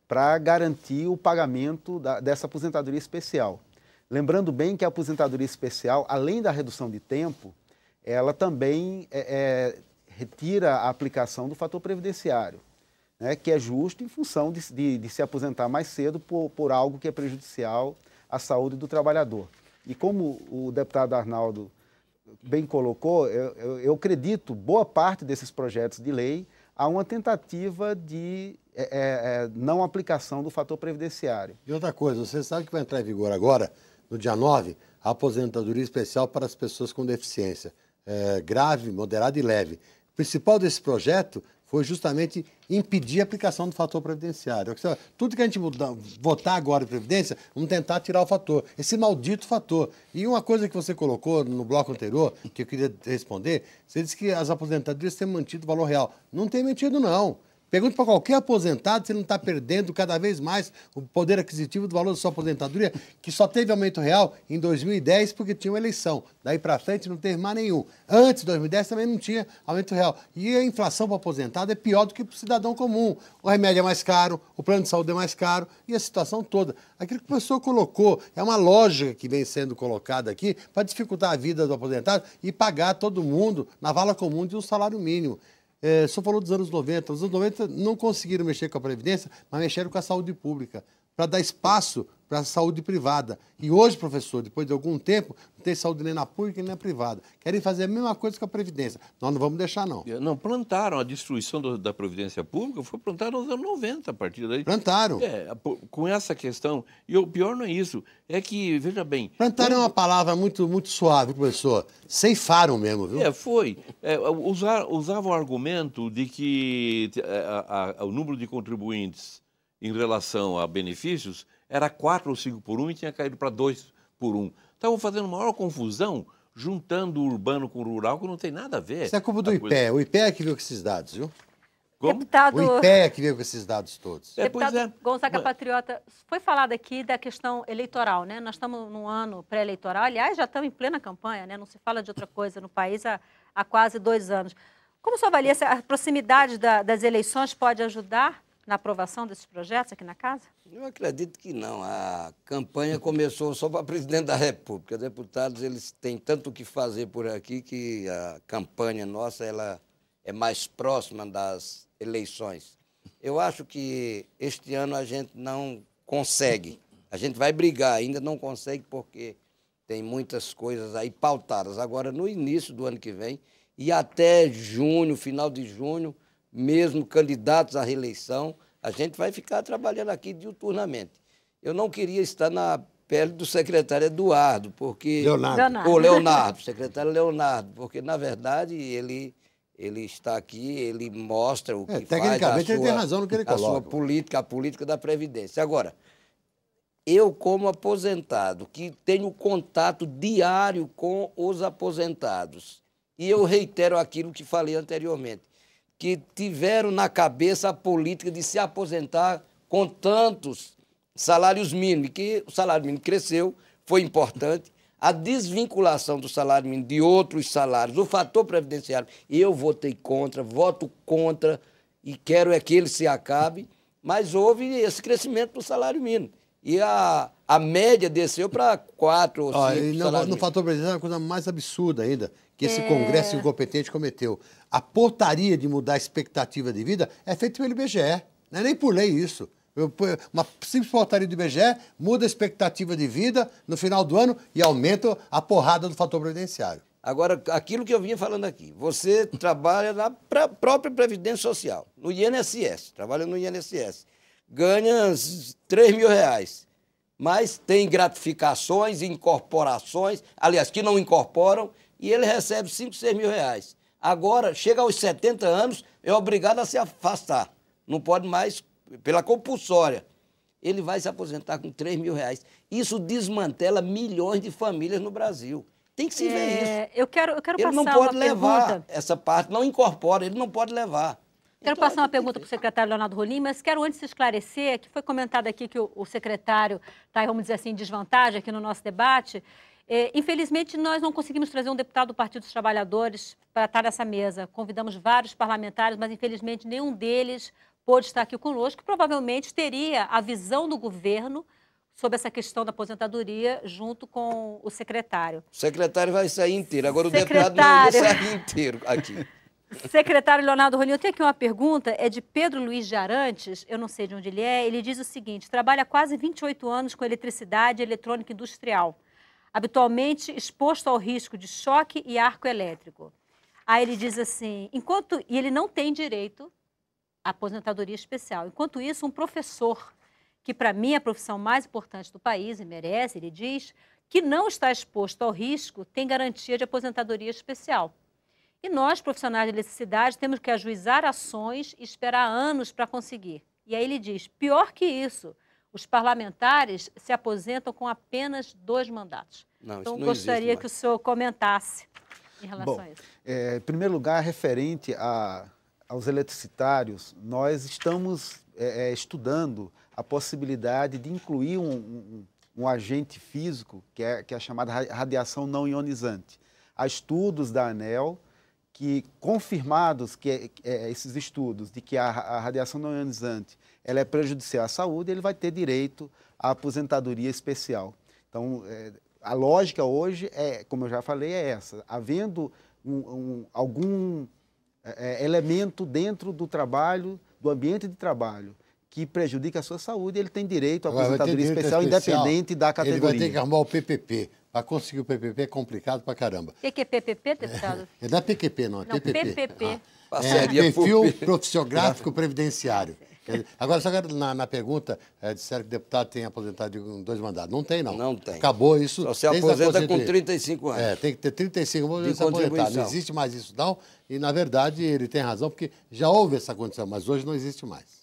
para garantir o pagamento dessa aposentadoria especial. Lembrando bem que a aposentadoria especial, além da redução de tempo, ela também retira a aplicação do fator previdenciário, né, que é justo em função de se aposentar mais cedo por algo que é prejudicial à saúde do trabalhador. E como o deputado Arnaldo bem colocou, eu acredito, boa parte desses projetos de lei, há uma tentativa de não aplicação do fator previdenciário. E outra coisa, você sabe que vai entrar em vigor agora, no dia 9, a aposentadoria especial para as pessoas com deficiência grave, moderada e leve. O principal desse projeto foi justamente impedir a aplicação do fator previdenciário. Tudo que a gente votar agora em Previdência, vamos tentar tirar o fator, esse maldito fator. E uma coisa que você colocou no bloco anterior, que eu queria responder, você disse que as aposentadorias têm mantido o valor real. Não tem mantido, não. Pergunte para qualquer aposentado se ele não está perdendo cada vez mais o poder aquisitivo do valor da sua aposentadoria, que só teve aumento real em 2010 porque tinha uma eleição. Daí para frente não teve mais nenhum. Antes de 2010 também não tinha aumento real. E a inflação para o aposentado é pior do que para o cidadão comum. O remédio é mais caro, o plano de saúde é mais caro e a situação toda. Aquilo que o professor colocou é uma lógica que vem sendo colocada aqui para dificultar a vida do aposentado e pagar todo mundo na vala comum de um salário mínimo. O senhor falou dos anos 90. Os anos 90 não conseguiram mexer com a Previdência, mas mexeram com a saúde pública, para dar espaço para a saúde privada. E hoje, professor, depois de algum tempo, não tem saúde nem na pública nem na privada. Querem fazer a mesma coisa com a Previdência. Nós não vamos deixar, não. Não, plantaram a destruição da Previdência Pública, foi plantada nos anos 90, a partir daí. Plantaram. Com essa questão. E o pior não é isso, é que, veja bem... Plantaram é uma palavra muito, muito suave, professor. Ceifaram mesmo, viu? Foi. Usavam o argumento de que o número de contribuintes em relação a benefícios era 4 ou 5 por 1 e tinha caído para 2 por 1. Estavam fazendo maior confusão, juntando o urbano com o rural, que não tem nada a ver. Isso é culpa do IPE. O IPE é que veio com esses dados, viu? Como? Deputado... O IPE é que veio com esses dados todos. Deputado Gonzaga Patriota, foi falado aqui da questão eleitoral, né? Nós estamos num ano pré-eleitoral, aliás, já estamos em plena campanha, né? Não se fala de outra coisa no país há quase 2 anos. Como o senhor avalia se a proximidade das eleições pode ajudar na aprovação desses projetos aqui na casa? Eu acredito que não. A campanha começou só para presidente da República. Deputados, eles têm tanto o que fazer por aqui que a campanha nossa ela é mais próxima das eleições. Eu acho que este ano a gente não consegue. A gente vai brigar, ainda não consegue porque tem muitas coisas aí pautadas. Agora, no início do ano que vem, e até junho, final de junho, mesmo candidatos à reeleição, a gente vai ficar trabalhando aqui diuturnamente. Eu não queria estar na pele do secretário Eduardo, porque... Leonardo, secretário Leonardo, porque, na verdade, ele está aqui, ele mostra o que faz, tecnicamente ele tem razão no que ele coloca. A sua política, a política da Previdência. Agora, eu, como aposentado, que tenho contato diário com os aposentados, e eu reitero aquilo que falei anteriormente, que tiveram na cabeça a política de se aposentar com tantos salários mínimos, que o salário mínimo cresceu, foi importante, a desvinculação do salário mínimo de outros salários, o fator previdenciário, eu votei contra, voto contra, e quero é que ele se acabe, mas houve esse crescimento do salário mínimo. E a média desceu para 4 ou 5 no fator previdenciário é uma coisa mais absurda ainda, que esse Congresso incompetente cometeu. A portaria de mudar a expectativa de vida é feita pelo IBGE, não é nem por lei isso. Uma simples portaria do IBGE muda a expectativa de vida no final do ano e aumenta a porrada do fator previdenciário. Agora, aquilo que eu vinha falando aqui, você trabalha na própria Previdência Social, no INSS, trabalha no INSS, ganha R$3.000, mas tem gratificações, incorporações, aliás, que não incorporam, e ele recebe R$5.000, R$6.000. Agora, chega aos 70 anos, é obrigado a se afastar, não pode mais, pela compulsória. Ele vai se aposentar com R$3.000. Isso desmantela milhões de famílias no Brasil. Tem que se ver isso. Eu quero ele passar não pode uma levar pergunta. essa parte, não incorpora, ele não pode levar. Quero passar uma pergunta para o secretário Leonardo Rolim, mas quero antes esclarecer, que foi comentado aqui que o secretário está, vamos dizer assim, em desvantagem aqui no nosso debate. Infelizmente, nós não conseguimos trazer um deputado do Partido dos Trabalhadores para estar nessa mesa. Convidamos vários parlamentares, mas infelizmente nenhum deles pôde estar aqui conosco, que provavelmente teria a visão do governo sobre essa questão da aposentadoria junto com o secretário. O secretário vai sair inteiro, agora o deputado não vai sair inteiro aqui. Secretário Leonardo Rolim, eu tenho aqui uma pergunta, é de Pedro Luiz de Arantes, eu não sei de onde ele é, ele diz o seguinte: trabalha há quase 28 anos com eletricidade e eletrônica industrial, habitualmente exposto ao risco de choque e arco elétrico. Aí ele diz assim, e ele não tem direito à aposentadoria especial. Enquanto isso, um professor, que para mim é a profissão mais importante do país e merece, ele diz, que não está exposto ao risco, tem garantia de aposentadoria especial. E nós, profissionais de eletricidade, temos que ajuizar ações e esperar anos para conseguir. E aí ele diz, pior que isso, os parlamentares se aposentam com apenas 2 mandatos. Então, gostaria que o senhor comentasse em relação a isso. Em primeiro lugar, referente aos eletricitários, nós estamos estudando a possibilidade de incluir um agente físico, que é a chamada radiação não ionizante. Há estudos da ANEEL que, confirmados esses estudos de que a radiação não ionizante ela é prejudicial à saúde, ele vai ter direito à aposentadoria especial. Então, a lógica hoje como eu já falei, é essa. Havendo algum elemento dentro do trabalho, do ambiente de trabalho, que prejudica a sua saúde, ele tem direito à aposentadoria especial, independente da categoria. Ele vai ter que arrumar o PPP. Para conseguir o PPP é complicado pra caramba. O que é PPP, deputado? Não é PQP, não. É PPP. PPP. Perfil Profissiográfico Previdenciário. Agora, só na pergunta, disseram que o deputado tem aposentado com 2 mandatos. Não tem, não. Não tem. Acabou isso. Só se aposenta com 35 anos. Tem que ter 35 anos de se aposentar. Não existe mais isso, não. E, na verdade, ele tem razão, porque já houve essa condição, mas hoje não existe mais.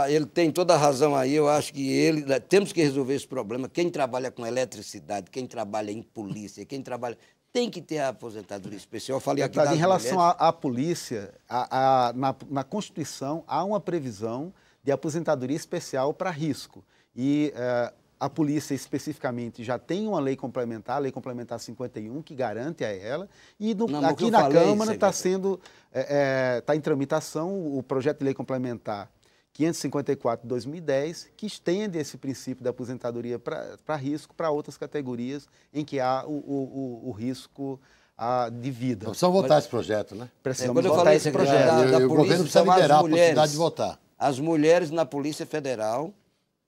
Ele tem toda a razão aí. Eu acho que temos que resolver esse problema. Quem trabalha com eletricidade, quem trabalha em polícia, quem trabalha... tem que ter a aposentadoria especial. Eu falei aqui das em relação à polícia, na Constituição há uma previsão de aposentadoria especial para risco. E a polícia, especificamente, já tem uma lei complementar, a Lei Complementar 51, que garante a ela. E aqui na Câmara está em tramitação o projeto de lei complementar 554 de 2010, que estende esse princípio da aposentadoria para risco para outras categorias em que há o risco de vida. Precisamos votar esse projeto, né? Precisamos votar esse projeto. O governo precisa liberar a possibilidade de votar. As mulheres na Polícia Federal,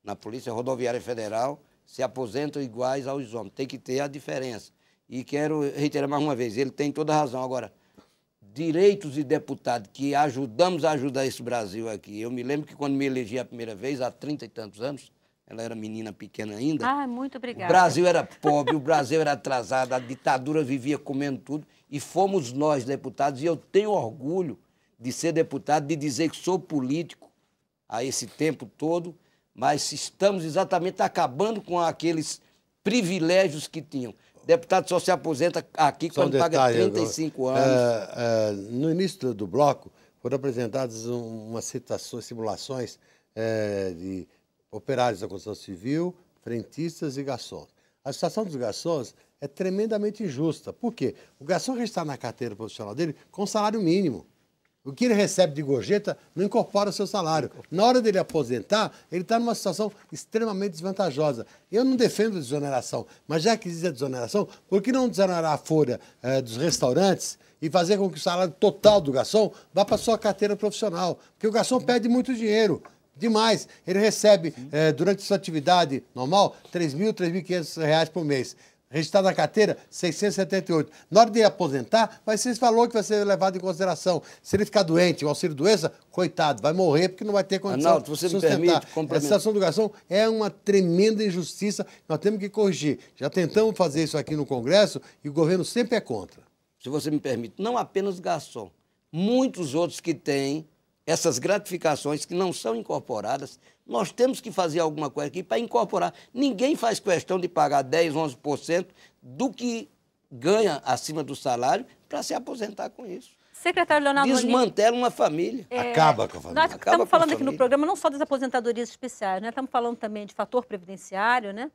na Polícia Rodoviária Federal, se aposentam iguais aos homens. Tem que ter a diferença. E quero reiterar mais uma vez, ele tem toda a razão. Agora, direitos de deputado que ajudamos a ajudar esse Brasil aqui. Eu me lembro que quando me elegi a primeira vez, há 30 e tantos anos, ela era menina pequena ainda. Ah, muito obrigada. O Brasil era pobre, o Brasil era atrasado, a ditadura vivia comendo tudo. E fomos nós, deputados, e eu tenho orgulho de ser deputado, de dizer que sou político há esse tempo todo, mas estamos exatamente acabando com aqueles privilégios que tinham. Deputado só se aposenta aqui quando paga 35 anos. No início do bloco, foram apresentadas umas simulações de operários da construção civil, frentistas e garçons. A situação dos garçons é tremendamente injusta. Por quê? O garçom está na carteira profissional dele com salário mínimo. O que ele recebe de gorjeta não incorpora o seu salário. Na hora dele aposentar, ele está numa situação extremamente desvantajosa. Eu não defendo a desoneração, mas já que existe a desoneração, por que não desonerar a folha dos restaurantes e fazer com que o salário total do garçom vá para a sua carteira profissional? Porque o garçom perde muito dinheiro. Demais. Ele recebe, durante sua atividade normal, R$3.000, R$3.500 por mês. Registrado na carteira, 678. Na hora de aposentar, vai ser esse valor que vai ser levado em consideração. Se ele ficar doente, o auxílio-doença, coitado, vai morrer porque não vai ter condição Arnaldo, você de sustentar. me permite complementar. A situação do garçom é uma tremenda injustiça. Nós temos que corrigir. Já tentamos fazer isso aqui no Congresso e o governo sempre é contra. Se você me permite, não apenas garçom, muitos outros que têm essas gratificações que não são incorporadas, nós temos que fazer alguma coisa aqui para incorporar. Ninguém faz questão de pagar 10, 11% do que ganha acima do salário para se aposentar com isso. Secretário Leonardo Bonin, desmantela uma família. Acaba com a família. nós Acaba estamos com a falando aqui família. no programa não só das aposentadorias especiais, né? Estamos falando também de fator previdenciário, né?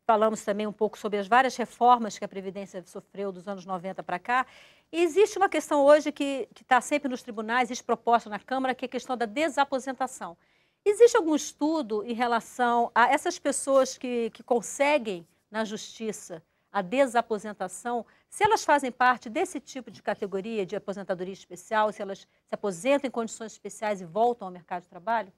Falamos também um pouco sobre as várias reformas que a Previdência sofreu dos anos 90 para cá. E existe uma questão hoje que está sempre nos tribunais, existe proposta na Câmara, que é a questão da desaposentação. Existe algum estudo em relação a essas pessoas que conseguem, na Justiça, a desaposentação, se elas fazem parte desse tipo de categoria de aposentadoria especial, se elas se aposentam em condições especiais e voltam ao mercado de trabalho?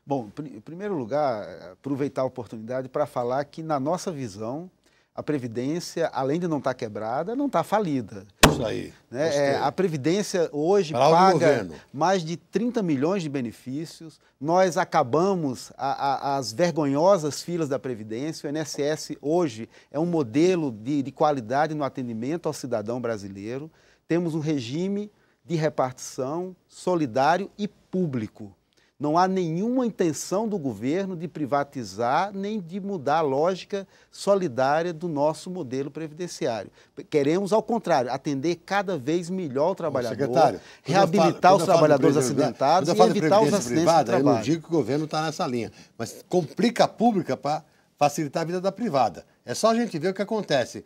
Bom, em primeiro lugar, aproveitar a oportunidade para falar que, na nossa visão, a Previdência, além de não estar quebrada, não está falida. Isso aí. Né? A Previdência hoje Palavra do paga governo. mais de 30 milhões de benefícios. Nós acabamos as vergonhosas filas da Previdência. O INSS hoje é um modelo de qualidade no atendimento ao cidadão brasileiro. Temos um regime de repartição solidário e público. Não há nenhuma intenção do governo de privatizar nem de mudar a lógica solidária do nosso modelo previdenciário. Queremos, ao contrário, atender cada vez melhor o trabalhador, Secretário, reabilitar os trabalhadores acidentados e evitar os acidentes de trabalho. Eu não digo que o governo está nessa linha, mas complica a pública para facilitar a vida da privada. É só a gente ver o que acontece.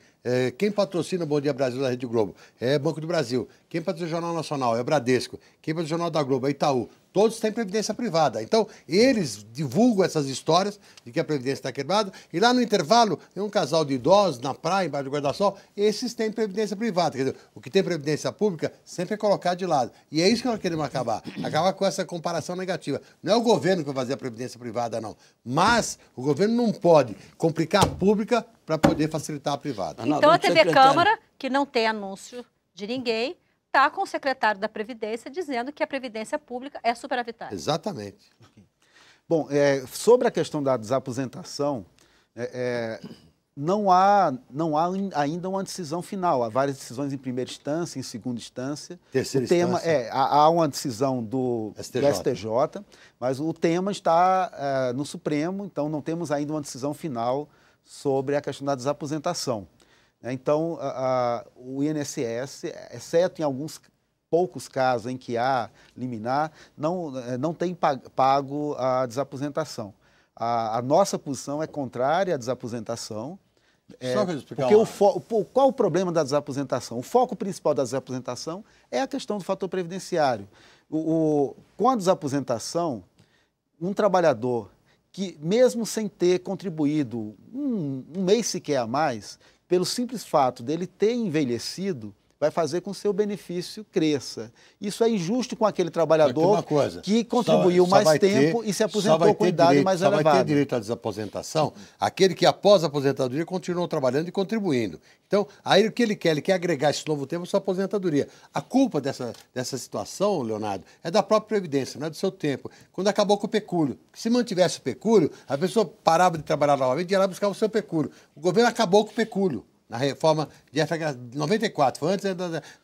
Quem patrocina o Bom Dia Brasil da Rede Globo é Banco do Brasil. Quem patrocina o Jornal Nacional é o Bradesco. Quem patrocina o Jornal da Globo é Itaú. Todos têm previdência privada. Então, eles divulgam essas histórias de que a previdência está quebrada. E lá no intervalo, tem um casal de idosos na praia, embaixo do guarda-sol. Esses têm previdência privada. Quer dizer, o que tem previdência pública sempre é colocado de lado. E é isso que nós queremos acabar. Acabar com essa comparação negativa. Não é o governo que vai fazer a previdência privada, não. Mas o governo não pode complicar a pública para poder facilitar a privada. Então a TV Câmara, que não tem anúncio de ninguém, está com o secretário da Previdência dizendo que a Previdência Pública é superavitária. Exatamente. Bom, sobre a questão da desaposentação, não há ainda uma decisão final. Há várias decisões em primeira instância, em segunda instância. Terceira o tema instância. Há uma decisão do STJ, mas o tema está no Supremo, então não temos ainda uma decisão final sobre a questão da desaposentação. Então, o INSS, exceto em alguns poucos casos em que há liminar, não tem pago a desaposentação. A nossa posição é contrária à desaposentação. Só para explicar Porque qual o problema da desaposentação? O foco principal da desaposentação é a questão do fator previdenciário. Com a desaposentação, um trabalhador que, mesmo sem ter contribuído um mês sequer a mais, pelo simples fato dele ter envelhecido, vai fazer com que o seu benefício cresça. Isso é injusto com aquele trabalhador que contribuiu mais tempo e se aposentou com idade mais elevada. Só vai ter direito à desaposentação aquele que, após a aposentadoria, continuou trabalhando e contribuindo. Então, aí o que ele quer agregar esse novo tempo à sua aposentadoria. A culpa dessa situação, Leonardo, é da própria Previdência, não é do seu tempo. Quando acabou com o pecúlio. Se mantivesse o pecúlio, a pessoa parava de trabalhar novamente e ia lá buscar o seu pecúlio. O governo acabou com o pecúlio. Na reforma de 94, foi antes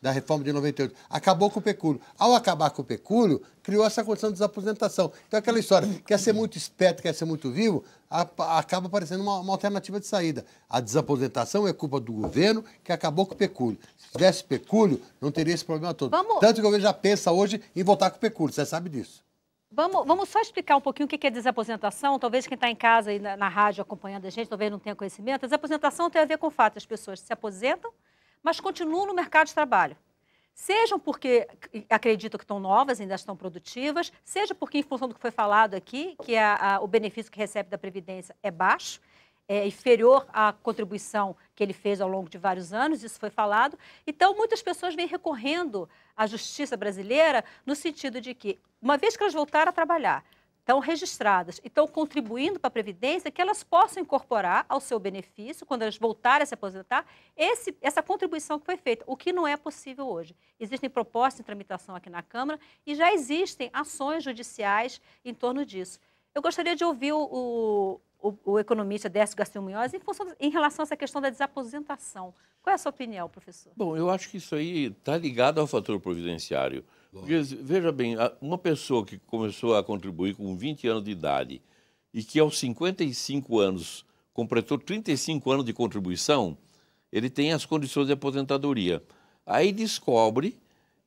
da reforma de 98, acabou com o pecúlio. Ao acabar com o pecúlio, criou essa condição de desaposentação. Então, aquela história, quer ser muito esperto, quer ser muito vivo, acaba aparecendo uma alternativa de saída. A desaposentação é culpa do governo, que acabou com o pecúlio. Se tivesse pecúlio, não teria esse problema todo. Tanto que o governo já pensa hoje em voltar com o pecúlio, você sabe disso. Vamos só explicar um pouquinho o que é desaposentação. Talvez quem está em casa e na rádio acompanhando a gente, talvez não tenha conhecimento. A desaposentação tem a ver com o fato das pessoas se aposentam, mas continuam no mercado de trabalho. Sejam porque acreditam que estão novas, ainda estão produtivas, seja porque, em função do que foi falado aqui, que o benefício que recebe da Previdência é baixo, é inferior à contribuição que ele fez ao longo de vários anos, isso foi falado. Então, muitas pessoas vêm recorrendo à justiça brasileira no sentido de que, uma vez que elas voltaram a trabalhar, estão registradas e estão contribuindo para a Previdência, que elas possam incorporar ao seu benefício, quando elas voltarem a se aposentar, essa contribuição que foi feita, o que não é possível hoje. Existem propostas em tramitação aqui na Câmara e já existem ações judiciais em torno disso. Eu gostaria de ouvir o economista Décio Garcia Munhoz em relação a essa questão da desaposentação. Qual é a sua opinião, professor? Bom, eu acho que isso aí está ligado ao fator previdenciário. Porque, veja bem, uma pessoa que começou a contribuir com 20 anos de idade e que aos 55 anos completou 35 anos de contribuição, ele tem as condições de aposentadoria. Aí descobre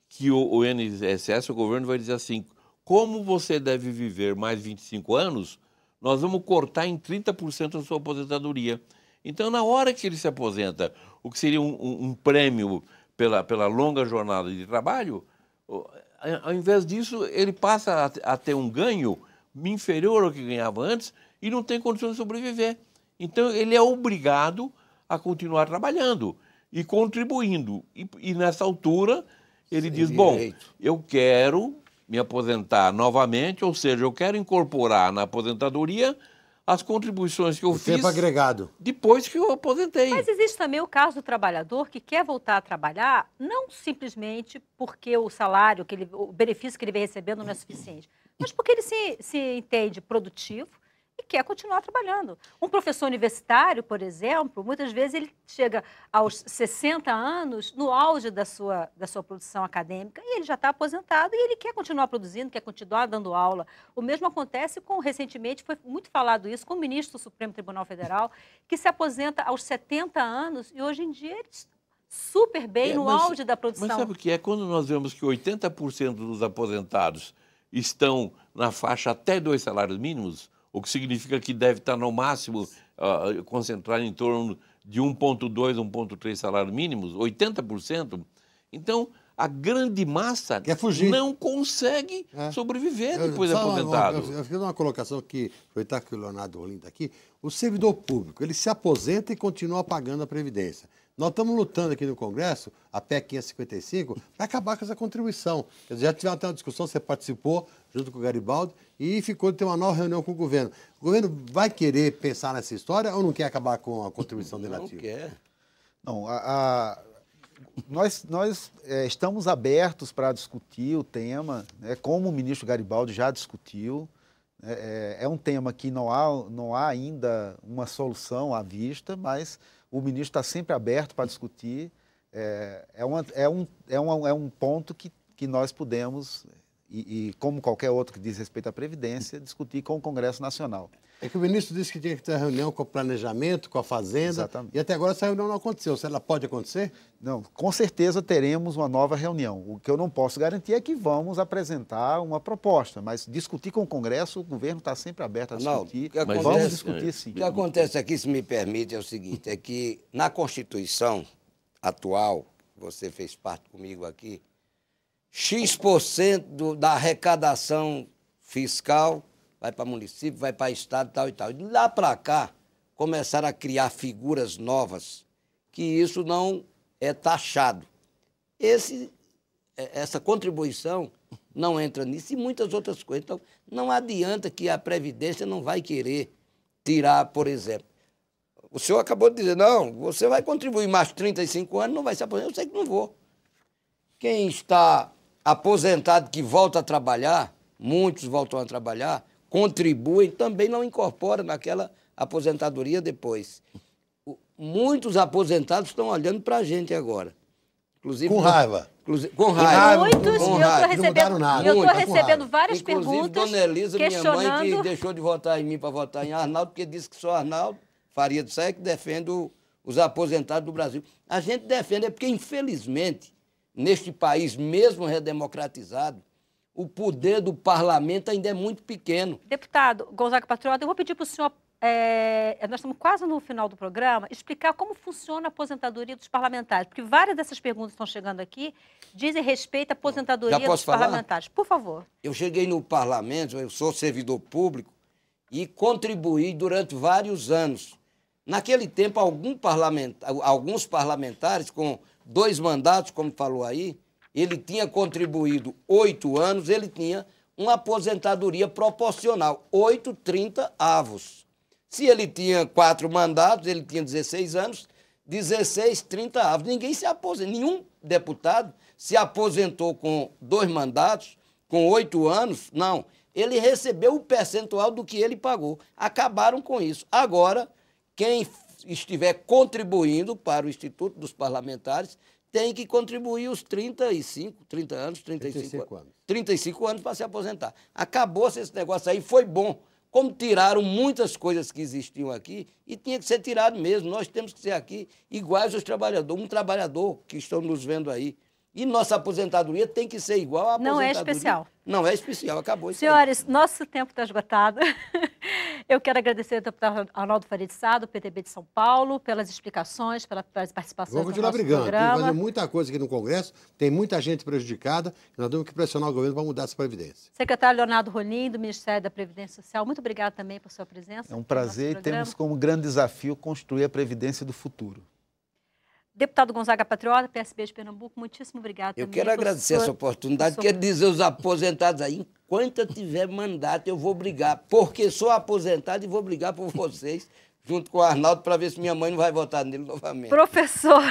que o INSS, o governo, vai dizer assim, como você deve viver mais 25 anos, nós vamos cortar em 30% a sua aposentadoria. Então, na hora que ele se aposenta, o que seria um prêmio pela longa jornada de trabalho, ao invés disso, ele passa a ter um ganho inferior ao que ganhava antes e não tem condições de sobreviver. Então, ele é obrigado a continuar trabalhando e contribuindo. E nessa altura, ele diz, bom, eu quero me aposentar novamente, ou seja, eu quero incorporar na aposentadoria as contribuições que eu fiz tempo agregado depois que eu aposentei. Mas existe também o caso do trabalhador que quer voltar a trabalhar, não simplesmente porque o salário, o benefício que ele vem recebendo não é suficiente, mas porque ele se entende produtivo e quer continuar trabalhando. Um professor universitário, por exemplo, muitas vezes ele chega aos 60 anos no auge da sua produção acadêmica e ele já está aposentado e ele quer continuar produzindo, quer continuar dando aula. O mesmo acontece recentemente, foi muito falado isso, com o ministro do Supremo Tribunal Federal, que se aposenta aos 70 anos e hoje em dia ele está super bem no auge da produção. Mas sabe o que é? Quando nós vemos que 80% dos aposentados estão na faixa até 2 salários mínimos, o que significa que deve estar, no máximo, concentrado em torno de 1,2, 1,3 salários mínimos, 80%. Então, a grande massa não consegue sobreviver depois de aposentado. Eu fiz uma colocação aqui, aproveitar que o Leonardo Rolim está aqui. O servidor público, ele se aposenta e continua pagando a Previdência. Nós estamos lutando aqui no Congresso, a PEC 555, para acabar com essa contribuição. Já tivemos até uma discussão, você participou junto com o Garibaldi, e ficou de ter uma nova reunião com o governo. O governo vai querer pensar nessa história ou não quer acabar com a contribuição delativa? Não quer. Não, nós estamos abertos para discutir o tema, né, como o ministro Garibaldi já discutiu. É um tema que não há ainda uma solução à vista, mas o ministro está sempre aberto para discutir. É um ponto que nós podemos, e como qualquer outro que diz respeito à Previdência, discutir com o Congresso Nacional. É que o ministro disse que tinha que ter reunião com o planejamento, com a Fazenda, Exatamente. E até agora essa reunião não aconteceu. Ela pode acontecer? Não, com certeza teremos uma nova reunião. O que eu não posso garantir é que vamos apresentar uma proposta, mas discutir com o Congresso, o governo está sempre aberto a discutir. Vamos discutir sim. O que acontece aqui, se me permite, é o seguinte, é que na Constituição atual, você fez parte comigo aqui, X% da arrecadação fiscal vai para município, vai para estado, tal e tal. E de lá para cá, começaram a criar figuras novas, que isso não é taxado. essa contribuição não entra nisso e muitas outras coisas. Então, não adianta que a Previdência não vai querer tirar, por exemplo. O senhor acabou de dizer, não, você vai contribuir mais 35 anos, não vai se aposentar. Eu sei que não vou. Quem está aposentado que volta a trabalhar, muitos voltam a trabalhar, contribuem, também não incorpora naquela aposentadoria depois. Muitos aposentados estão olhando para a gente agora. Inclusive, com raiva. Com raiva. Muitos, com e raiva. eu estou recebendo várias Inclusive, perguntas Dona Elisa, minha mãe, que questionando... deixou de votar em mim para votar em Arnaldo, porque disse que só Arnaldo Faria de Sá que defende os aposentados do Brasil. A gente defende, porque, infelizmente, neste país, mesmo redemocratizado, o poder do parlamento ainda é muito pequeno. Deputado Gonzaga Patriota, eu vou pedir para o senhor, nós estamos quase no final do programa, explicar como funciona a aposentadoria dos parlamentares, porque várias dessas perguntas que estão chegando aqui dizem respeito à aposentadoria dos parlamentares. Por favor. Eu cheguei no parlamento, eu sou servidor público e contribuí durante vários anos. Naquele tempo, alguns parlamentares com 2 mandatos, como falou aí, ele tinha contribuído 8 anos, ele tinha uma aposentadoria proporcional, 8,30 avos. Se ele tinha 4 mandatos, ele tinha 16 anos, 16,30 avos. Ninguém se aposentou, nenhum deputado se aposentou com 2 mandatos, com 8 anos, não. Ele recebeu o percentual do que ele pagou. Acabaram com isso. Agora, quem estiver contribuindo para o Instituto dos Parlamentares tem que contribuir os 30 anos, 35 anos para se aposentar. Acabou-se esse negócio aí, foi bom. Como tiraram muitas coisas que existiam aqui, e tinha que ser tirado mesmo. Nós temos que ser aqui iguais aos trabalhadores. Um trabalhador que estão nos vendo aí. E nossa aposentadoria tem que ser igual à aposentadoria. Não é especial. Não é especial, acabou isso. Senhores, nosso tempo está esgotado. Eu quero agradecer ao deputado Arnaldo Faria de Sá, do PTB de São Paulo, pelas explicações, pelas participações Vamos continuar brigando. Tem que fazer muita coisa aqui no Congresso, tem muita gente prejudicada, e nós temos que pressionar o governo para mudar essa Previdência. Secretário Leonardo Rolim, do Ministério da Previdência Social, muito obrigado também por sua presença. É um prazer e temos como grande desafio construir a Previdência do futuro. Deputado Gonzaga Patriota, PSB de Pernambuco, muitíssimo obrigado. Eu quero agradecer essa oportunidade, quero dizer aos aposentados aí, enquanto eu tiver mandato, eu vou brigar, porque sou aposentado e vou brigar por vocês, junto com o Arnaldo, para ver se minha mãe não vai votar nele novamente. Professor,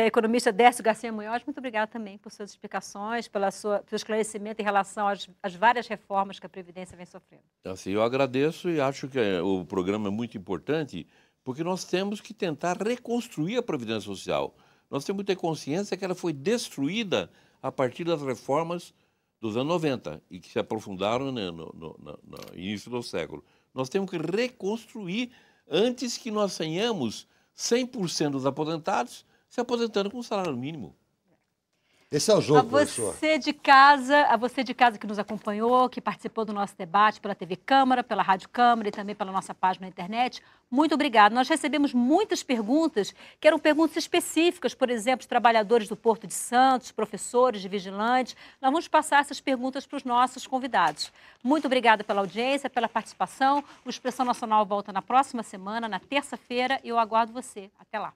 economista Décio Garcia Munhoz, muito obrigado também por suas explicações, pelo esclarecimento em relação às várias reformas que a Previdência vem sofrendo. Assim, eu agradeço e acho que o programa é muito importante, porque nós temos que tentar reconstruir a Previdência Social. Nós temos que ter consciência que ela foi destruída a partir das reformas dos anos 90 e que se aprofundaram no início do século. Nós temos que reconstruir antes que nós tenhamos 100% dos aposentados se aposentando com salário mínimo. Esse é o jogo, professor. A você de casa que nos acompanhou, que participou do nosso debate pela TV Câmara, pela Rádio Câmara e também pela nossa página na internet, muito obrigado. Nós recebemos muitas perguntas, que eram perguntas específicas, por exemplo, de trabalhadores do Porto de Santos, professores, de vigilantes. Nós vamos passar essas perguntas para os nossos convidados. Muito obrigada pela audiência, pela participação. O Expressão Nacional volta na próxima semana, na terça-feira, e eu aguardo você. Até lá.